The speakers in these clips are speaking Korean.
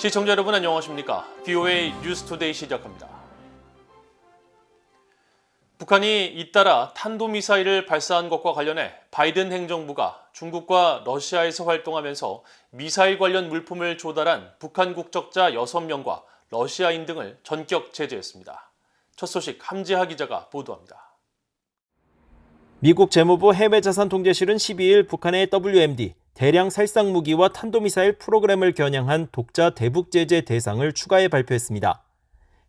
시청자 여러분 안녕하십니까? VOA 뉴스투데이 시작합니다. 북한이 잇따라 탄도미사일을 발사한 것과 관련해 바이든 행정부가 중국과 러시아에서 활동하면서 미사일 관련 물품을 조달한 북한 국적자 6명과 러시아인 등을 전격 제재했습니다. 첫 소식 함지하 기자가 보도합니다. 미국 재무부 해외자산통제실은 12일 북한의 WMD, 대량 살상 무기와 탄도미사일 프로그램을 겨냥한 독자 대북 제재 대상을 추가해 발표했습니다.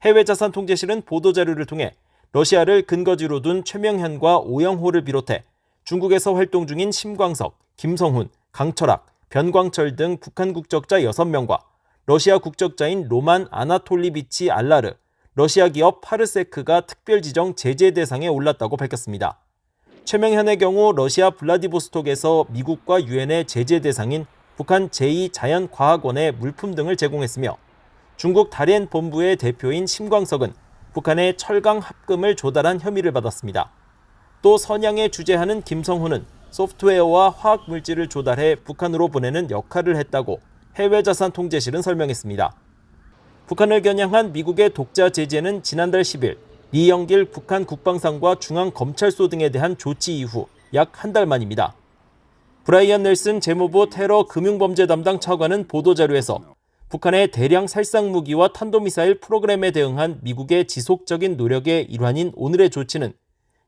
해외자산통제실은 보도자료를 통해 러시아를 근거지로 둔 최명현과 오영호를 비롯해 중국에서 활동 중인 심광석, 김성훈, 강철학, 변광철 등 북한 국적자 6명과 러시아 국적자인 로만 아나톨리비치 알라르, 러시아 기업 파르세크가 특별 지정 제재 대상에 올랐다고 밝혔습니다. 최명현의 경우 러시아 블라디보스톡에서 미국과 유엔의 제재 대상인 북한 제2자연과학원에 물품 등을 제공했으며 중국 다롄 본부의 대표인 심광석은 북한에 철강 합금을 조달한 혐의를 받았습니다. 또 선양에 주재하는 김성훈은 소프트웨어와 화학 물질을 조달해 북한으로 보내는 역할을 했다고 해외자산통제실은 설명했습니다. 북한을 겨냥한 미국의 독자 제재는 지난달 10일 리영길 북한 국방상과 중앙검찰소 등에 대한 조치 이후 약 한 달 만입니다. 브라이언 넬슨 재무부 테러 금융범죄 담당 차관은 보도자료에서 북한의 대량 살상 무기와 탄도미사일 프로그램에 대응한 미국의 지속적인 노력의 일환인 오늘의 조치는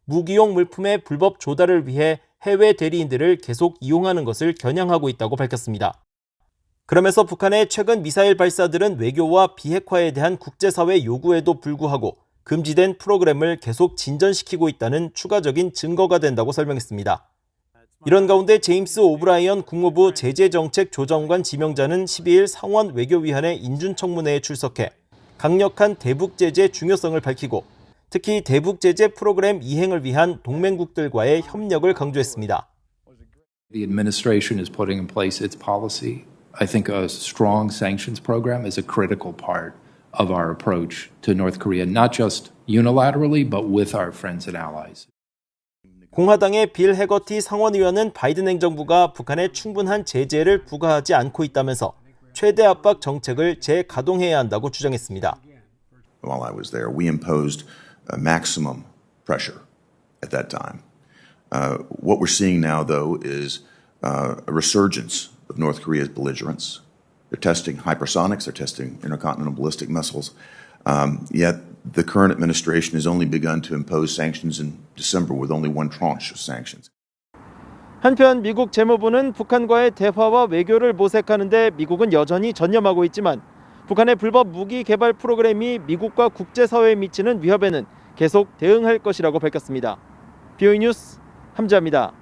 무기용 물품의 불법 조달을 위해 해외 대리인들을 계속 이용하는 것을 겨냥하고 있다고 밝혔습니다. 그러면서 북한의 최근 미사일 발사들은 외교와 비핵화에 대한 국제사회 요구에도 불구하고 금지된 프로그램을 계속 진전시키고 있다는 추가적인 증거가 된다고 설명했습니다. 이런 가운데 제임스 오브라이언 국무부 제재정책조정관 지명자는 12일 상원 외교위원회 인준청문회에 출석해 강력한 대북제재 중요성을 밝히고 특히 대북제재 프로그램 이행을 위한 동맹국들과의 협력을 강조했습니다. The administration is putting in place its policy. I think a strong sanctions program is a critical part of our approach to North Korea, not just unilaterally, but with our friends and allies. 공화당의 빌 해거티 상원의원은 바이든 행정부가 북한에 충분한 제재를 부과하지 않고 있다면서 최대 압박 정책을 재가동해야 한다고 주장했습니다. While I was there, we imposed maximum pressure at that time. What we're seeing now, though, is a resurgence of North Korea's belligerence. They're testing hypersonics, they're testing intercontinental ballistic missiles, yet the current administration has only begun to impose sanctions in December with only one tranche of sanctions. 한편 미국 재무부는 북한과의 대화와 외교를 모색하는 데 미국은 여전히 전념하고 있지만 북한의 불법 무기 개발 프로그램이 미국과 국제사회에 미치는 위협에는 계속 대응할 것이라고 밝혔습니다. VOA 뉴스 함지하입니다.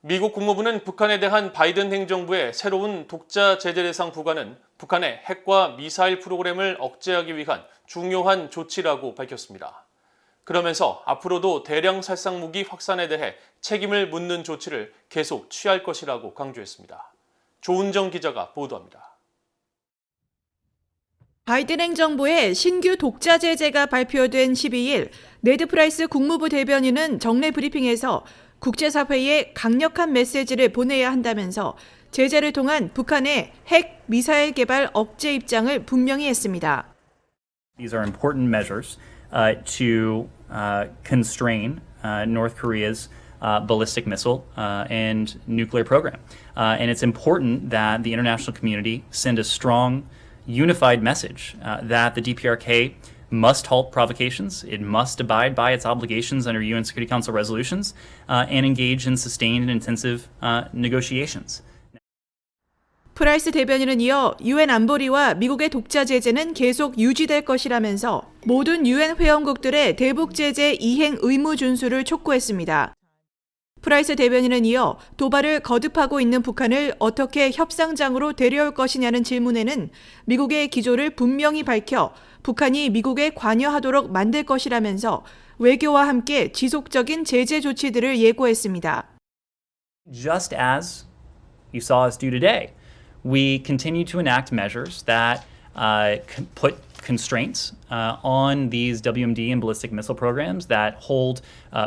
미국 국무부는 북한에 대한 바이든 행정부의 새로운 독자 제재 대상 부과는 북한의 핵과 미사일 프로그램을 억제하기 위한 중요한 조치라고 밝혔습니다. 그러면서 앞으로도 대량 살상 무기 확산에 대해 책임을 묻는 조치를 계속 취할 것이라고 강조했습니다. 조은정 기자가 보도합니다. 바이든 행정부의 신규 독자 제재가 발표된 12일 네드 프라이스 국무부 대변인은 정례 브리핑에서 국제사회에 강력한 메시지를 보내야 한다면서 제재를 통한 북한의 핵, 미사일 개발 억제 입장을 분명히 했습니다. These are important measures to constrain North Korea's ballistic missile and nuclear program. And it's important that the international community send a strong, unified message that the DPRK must halt provocations, it must abide by its obligations under UN Security Council resolutions, and engage in sustained and intensive negotiations. 프라이스 대변인은 이어 유엔 안보리와 미국의 독자 제재는 계속 유지될 것이라면서 모든 유엔 회원국들의 대북 제재 이행 의무 준수를 촉구했습니다. 프라이스 대변인은 이어 도발을 거듭하고 있는 북한을 어떻게 협상장으로 데려올 것이냐는 질문에는 미국의 기조를 분명히 밝혀 북한이 미국에 관여하도록 만들 것이라면서 외교와 함께 지속적인 제재 조치들을 예고했습니다. Just as you saw us do today, we continue to enact measures that put constraints on these WMD and ballistic missile programs that hold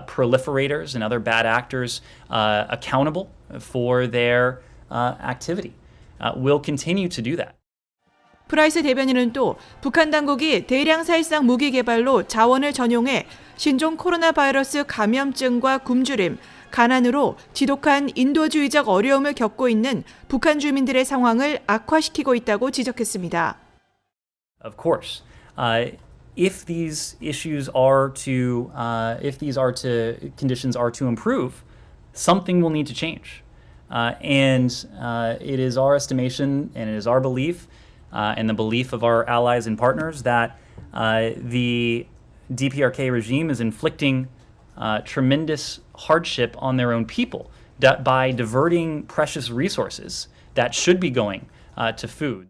proliferators and other bad actors accountable for their activity. We'll continue to do that. 프라이스 대변인은 또 북한 당국이 대량 살상 무기 개발로 자원을 전용해 신종 코로나 바이러스 감염증과 굶주림, 가난으로 지독한 인도주의적 어려움을 겪고 있는 북한 주민들의 상황을 악화시키고 있다고 지적했습니다. Of course, if these issues are to, conditions are to improve, something will need to change, and it is our estimation and it is our belief, and the belief of our allies and partners that the DPRK regime is inflicting tremendous hardship on their own people by diverting precious resources that should be going to food.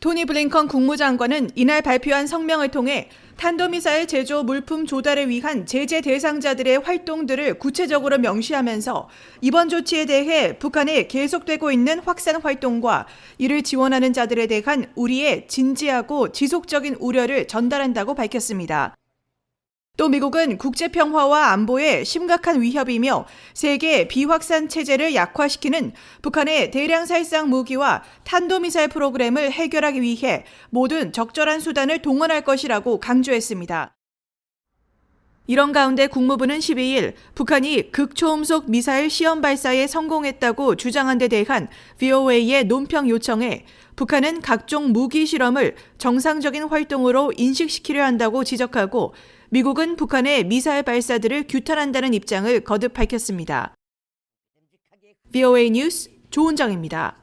토니 블링컨 국무장관은 이날 발표한 성명을 통해 탄도미사일 제조 물품 조달을 위한 제재 대상자들의 활동들을 구체적으로 명시하면서 이번 조치에 대해 북한의 계속되고 있는 확산 활동과 이를 지원하는 자들에 대한 우리의 진지하고 지속적인 우려를 전달한다고 밝혔습니다. 또 미국은 국제평화와 안보에 심각한 위협이며 세계 비확산 체제를 약화시키는 북한의 대량 살상 무기와 탄도미사일 프로그램을 해결하기 위해 모든 적절한 수단을 동원할 것이라고 강조했습니다. 이런 가운데 국무부는 12일 북한이 극초음속 미사일 시험 발사에 성공했다고 주장한 데 대한 VOA의 논평 요청에 북한은 각종 무기 실험을 정상적인 활동으로 인식시키려 한다고 지적하고 미국은 북한의 미사일 발사들을 규탄한다는 입장을 거듭 밝혔습니다. VOA 뉴스 조은정입니다.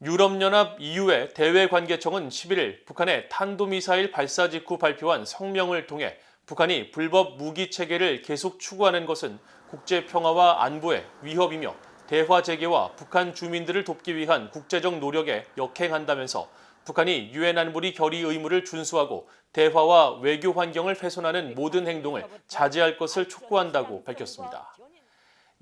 유럽연합 EU의 대외관계청은 11일 북한의 탄도미사일 발사 직후 발표한 성명을 통해 북한이 불법 무기 체계를 계속 추구하는 것은 국제평화와 안보에 위협이며 대화 재개와 북한 주민들을 돕기 위한 국제적 노력에 역행한다면서 북한이 유엔 안보리 결의 의무를 준수하고 대화와 외교 환경을 훼손하는 모든 행동을 자제할 것을 촉구한다고 밝혔습니다.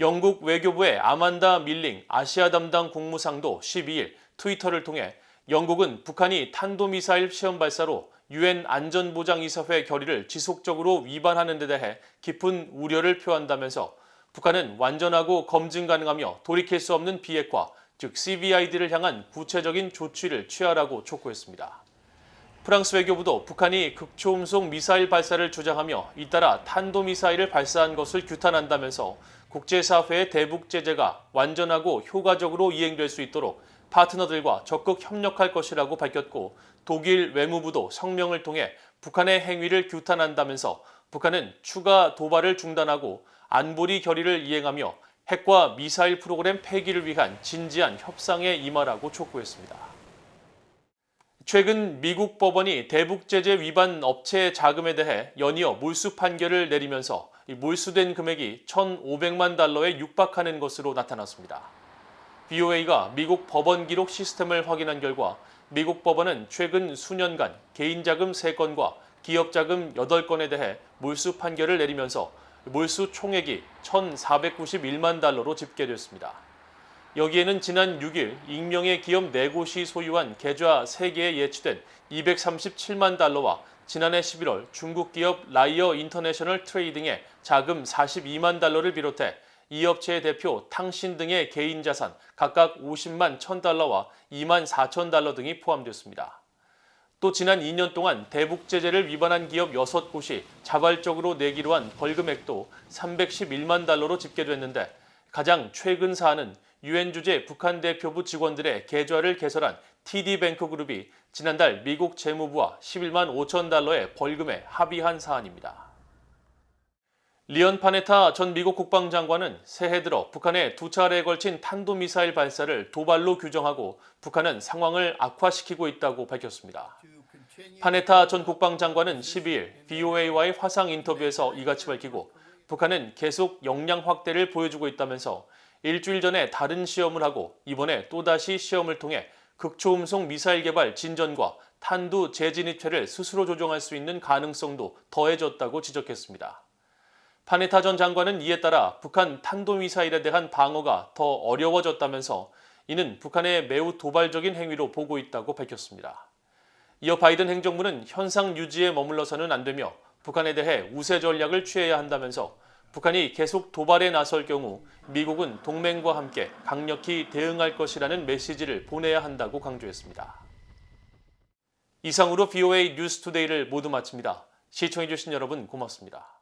영국 외교부의 아만다 밀링 아시아 담당 국무상도 12일 트위터를 통해 영국은 북한이 탄도미사일 시험 발사로 유엔 안전보장이사회 결의를 지속적으로 위반하는 데 대해 깊은 우려를 표한다면서 북한은 완전하고 검증 가능하며 돌이킬 수 없는 비핵화, 즉 CVID를 향한 구체적인 조치를 취하라고 촉구했습니다. 프랑스 외교부도 북한이 극초음속 미사일 발사를 주장하며 잇따라 탄도미사일을 발사한 것을 규탄한다면서 국제사회의 대북 제재가 완전하고 효과적으로 이행될 수 있도록 파트너들과 적극 협력할 것이라고 밝혔고 독일 외무부도 성명을 통해 북한의 행위를 규탄한다면서 북한은 추가 도발을 중단하고 안보리 결의를 이행하며 핵과 미사일 프로그램 폐기를 위한 진지한 협상에 임하라고 촉구했습니다. 최근 미국 법원이 대북 제재 위반 업체 자금에 대해 연이어 몰수 판결을 내리면서 몰수된 금액이 1,500만 달러에 육박하는 것으로 나타났습니다. VOA가 미국 법원 기록 시스템을 확인한 결과 미국 법원은 최근 수년간 개인자금 3건과 기업자금 8건에 대해 몰수 판결을 내리면서 몰수 총액이 1,491만 달러로 집계됐습니다. 여기에는 지난 6일 익명의 기업 4곳이 소유한 계좌 3개에 예치된 237만 달러와 지난해 11월 중국 기업 라이어 인터내셔널 트레이딩의 자금 42만 달러를 비롯해 이 업체의 대표 탕신 등의 개인 자산 각각 50만 1,000달러와 2만 4천 달러 등이 포함됐습니다. 또 지난 2년 동안 대북 제재를 위반한 기업 6곳이 자발적으로 내기로 한 벌금액도 311만 달러로 집계됐는데 가장 최근 사안은 유엔 주재 북한 대표부 직원들의 계좌를 개설한 TD뱅크 그룹이 지난달 미국 재무부와 11만 5천 달러의 벌금에 합의한 사안입니다. 리언 파네타 전 미국 국방장관은 새해 들어 북한의 2차례에 걸친 탄도미사일 발사를 도발로 규정하고 북한은 상황을 악화시키고 있다고 밝혔습니다. 파네타 전 국방장관은 12일 VOA와의 화상 인터뷰에서 이같이 밝히고 북한은 계속 역량 확대를 보여주고 있다면서 일주일 전에 다른 시험을 하고 이번에 또다시 시험을 통해 극초음속 미사일 개발 진전과 탄두 재진입체를 스스로 조종할 수 있는 가능성도 더해졌다고 지적했습니다. 파네타 전 장관은 이에 따라 북한 탄도미사일에 대한 방어가 더 어려워졌다면서 이는 북한의 매우 도발적인 행위로 보고 있다고 밝혔습니다. 이어 바이든 행정부는 현상 유지에 머물러서는 안 되며 북한에 대해 우세 전략을 취해야 한다면서 북한이 계속 도발에 나설 경우 미국은 동맹과 함께 강력히 대응할 것이라는 메시지를 보내야 한다고 강조했습니다. 이상으로 VOA 뉴스투데이를 모두 마칩니다. 시청해주신 여러분 고맙습니다.